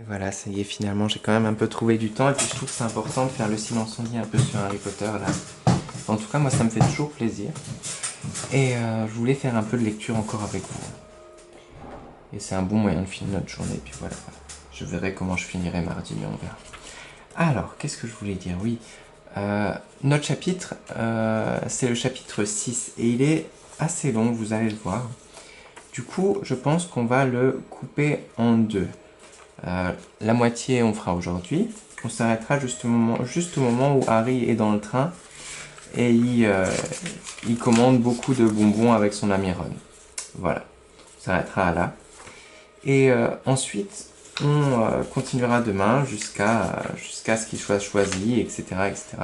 Voilà, ça y est, finalement, j'ai quand même un peu trouvé du temps. Et puis je trouve que c'est important de faire le silence on dit un peu sur Harry Potter, là. En tout cas, moi, ça me fait toujours plaisir. Et je voulais faire un peu de lecture encore avec vous. Et c'est un bon moyen de finir notre journée. Et puis voilà, je verrai comment je finirai mardi, mais on verra. Alors, qu'est-ce que je voulais dire? Oui, notre chapitre, c'est le chapitre 6. Et il est assez long, vous allez le voir. Du coup, je pense qu'on va le couper en deux. La moitié, on fera aujourd'hui. On s'arrêtera juste au moment où Harry est dans le train et il commande beaucoup de bonbons avec son ami Ron. Voilà, on s'arrêtera là. Et ensuite, on continuera demain jusqu'à ce qu'il soit choisi, etc., etc.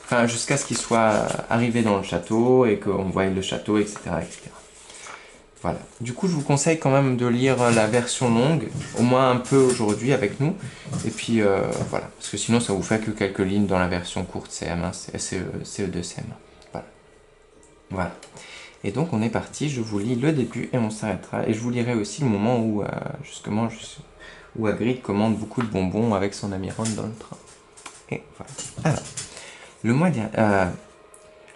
Enfin, jusqu'à ce qu'il soit arrivé dans le château et qu'on voie le château, etc., etc. Voilà. Du coup, je vous conseille quand même de lire la version longue, au moins un peu aujourd'hui avec nous. Et puis, voilà. Parce que sinon, ça vous fait que quelques lignes dans la version courte CM1, CE2, CM1. Voilà. Voilà. Et donc, on est parti. Je vous lis le début et on s'arrêtera. Et je vous lirai aussi le moment où, justement, où Hagrid commande beaucoup de bonbons avec son ami Ron dans le train. Et voilà. Alors, le mois dernier...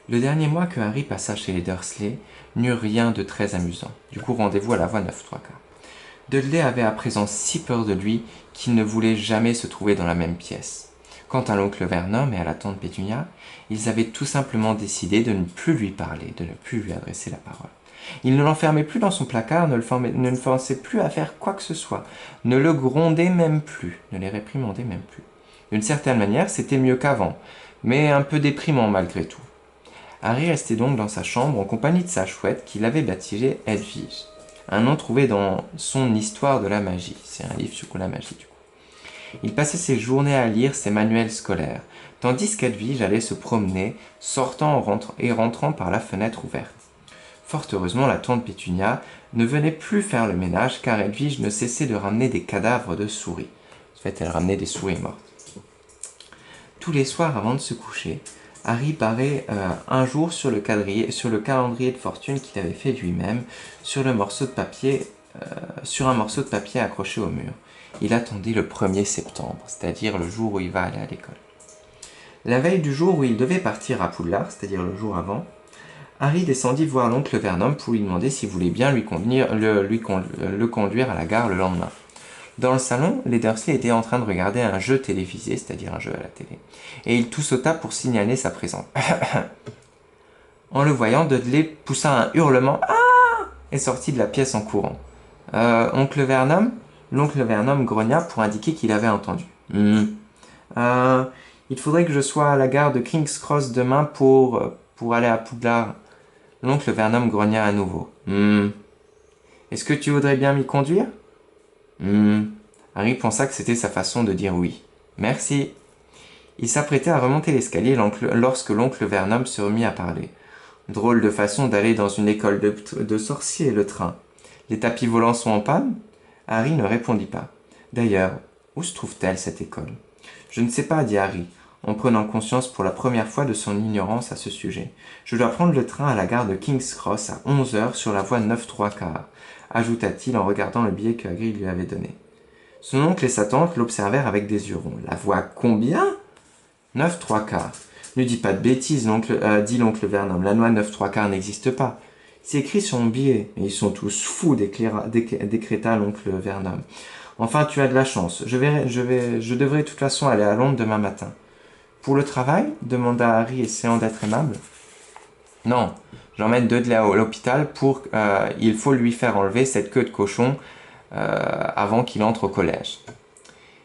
Le dernier mois que Harry passa chez les Dursley n'eut rien de très amusant. Du coup, rendez-vous à la voie 9 3/4. Dudley avait à présent si peur de lui qu'il ne voulait jamais se trouver dans la même pièce. Quant à l'oncle Vernon et à la tante Pétunia, ils avaient tout simplement décidé de ne plus lui parler, de ne plus lui adresser la parole. Il ne l'enfermait plus dans son placard, ne le forçait plus à faire quoi que ce soit, ne le grondait même plus, ne les réprimandait même plus. D'une certaine manière, c'était mieux qu'avant, mais un peu déprimant malgré tout. Harry restait donc dans sa chambre en compagnie de sa chouette qu'il avait baptisée Edwige, un nom trouvé dans son Histoire de la magie. C'est un livre sur la magie du coup. Il passait ses journées à lire ses manuels scolaires, tandis qu'Edwige allait se promener, sortant et rentrant par la fenêtre ouverte. Fort heureusement, la tante Pétunia ne venait plus faire le ménage car Edwige ne cessait de ramener des cadavres de souris. En fait, elle ramenait des souris mortes. Tous les soirs avant de se coucher, Harry barrait un jour sur le calendrier de fortune qu'il avait fait lui-même sur un morceau de papier accroché au mur. Il attendait le 1er septembre, c'est-à-dire le jour où il va aller à l'école. La veille du jour où il devait partir à Poudlard, c'est-à-dire le jour avant, Harry descendit voir l'oncle Vernon pour lui demander s'il voulait bien le conduire à la gare le lendemain. Dans le salon, les Dursley étaient en train de regarder un jeu télévisé, c'est-à-dire un jeu à la télé, et il tout sauta pour signaler sa présence. En le voyant, Dudley poussa un hurlement et sortit de la pièce en courant. Oncle Vernon L'oncle Vernon grogna pour indiquer qu'il avait entendu. Il faudrait que je sois à la gare de King's Cross demain pour aller à Poudlard. L'oncle Vernon grogna à nouveau. Est-ce que tu voudrais bien m'y conduire? Harry pensa que c'était sa façon de dire oui. Merci. Il s'apprêtait à remonter l'escalier lorsque l'oncle Vernon se remit à parler. Drôle de façon d'aller dans une école de sorciers, le train. Les tapis volants sont en panne? Harry ne répondit pas. D'ailleurs, où se trouve-t-elle, cette école? Je ne sais pas, dit Harry, en prenant conscience pour la première fois de son ignorance à ce sujet. Je dois prendre le train à la gare de King's Cross à 11h sur la voie 9 3/4, ajouta-t-il en regardant le billet que Hagrid lui avait donné. Son oncle et sa tante l'observèrent avec des yeux ronds. La voie combien? 9 3/4. Ne dis pas de bêtises, dit l'oncle Vernon. La loi 9 3/4 n'existe pas. C'est écrit sur mon billet. Mais ils sont tous fous, décréta l'oncle Vernon. Enfin, tu as de la chance. Je devrais de toute façon aller à Londres demain matin. Pour le travail? Demanda Harry, essayant d'être aimable. Non, j'emmène Dudley à l'hôpital il faut lui faire enlever cette queue de cochon avant qu'il entre au collège.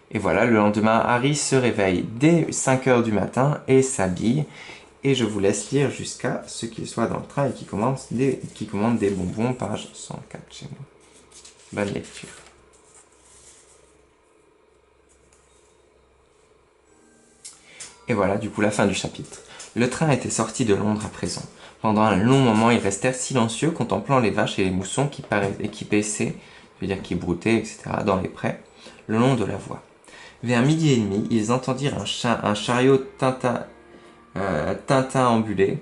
Et voilà, le lendemain, Harry se réveille dès 5h du matin et s'habille. Et je vous laisse lire jusqu'à ce qu'il soit dans le train et qu'il commande des bonbons, page 104 chez moi. Bonne lecture. Et voilà, du coup, la fin du chapitre. Le train était sorti de Londres à présent. Pendant un long moment, ils restèrent silencieux, contemplant les vaches et les moussons qui paissaient, c'est-à-dire qui broutaient, etc., dans les prés, le long de la voie. Vers 12h30, ils entendirent un chariot tintinabulé,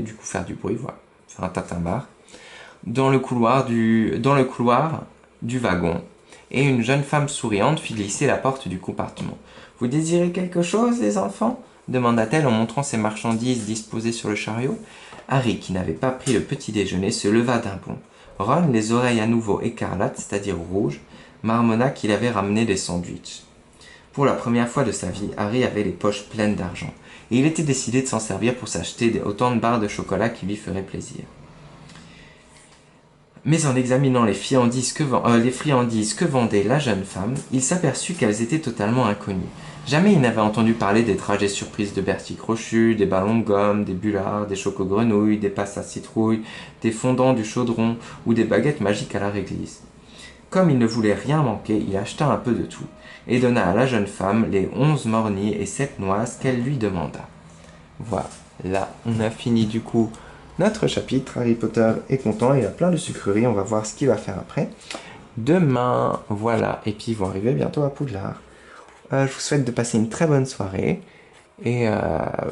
du coup faire du bruit, voilà, faire un tintamarre, dans le couloir du wagon. et une jeune femme souriante fit glisser la porte du compartiment. « Vous désirez quelque chose, les enfants ?» demanda-t-elle en montrant ses marchandises disposées sur le chariot. Harry, qui n'avait pas pris le petit déjeuner, se leva d'un bond. Ron, les oreilles à nouveau écarlates, c'est-à-dire rouges, marmonna qu'il avait ramené des sandwichs. Pour la première fois de sa vie, Harry avait les poches pleines d'argent, et il était décidé de s'en servir pour s'acheter autant de barres de chocolat qui lui feraient plaisir. Mais en examinant les friandises que vendait la jeune femme, il s'aperçut qu'elles étaient totalement inconnues. Jamais il n'avait entendu parler des trajets surprises de Bertie Crochu, des ballons de gomme, des bullards, des choco-grenouilles, des passes à citrouille, des fondants du chaudron ou des baguettes magiques à la réglisse. Comme il ne voulait rien manquer, il acheta un peu de tout et donna à la jeune femme les 11 morniers et 7 noises qu'elle lui demanda. Voilà, on a fini du coup notre chapitre. Harry Potter est content, il a plein de sucreries, on va voir ce qu'il va faire après. Demain, voilà, et puis ils vont arriver bientôt à Poudlard. Je vous souhaite de passer une très bonne soirée. Et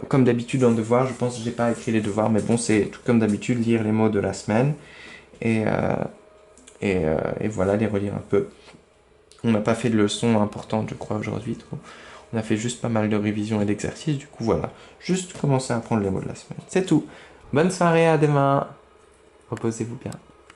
comme d'habitude en devoir, je pense que j'ai pas écrit les devoirs, mais bon, c'est tout comme d'habitude, lire les mots de la semaine. Et voilà, les relire un peu. On n'a pas fait de leçons importantes, je crois, aujourd'hui. On a fait juste pas mal de révisions et d'exercices. Du coup, voilà. Juste commencer à apprendre les mots de la semaine. C'est tout. Bonne soirée, à demain. Reposez-vous bien.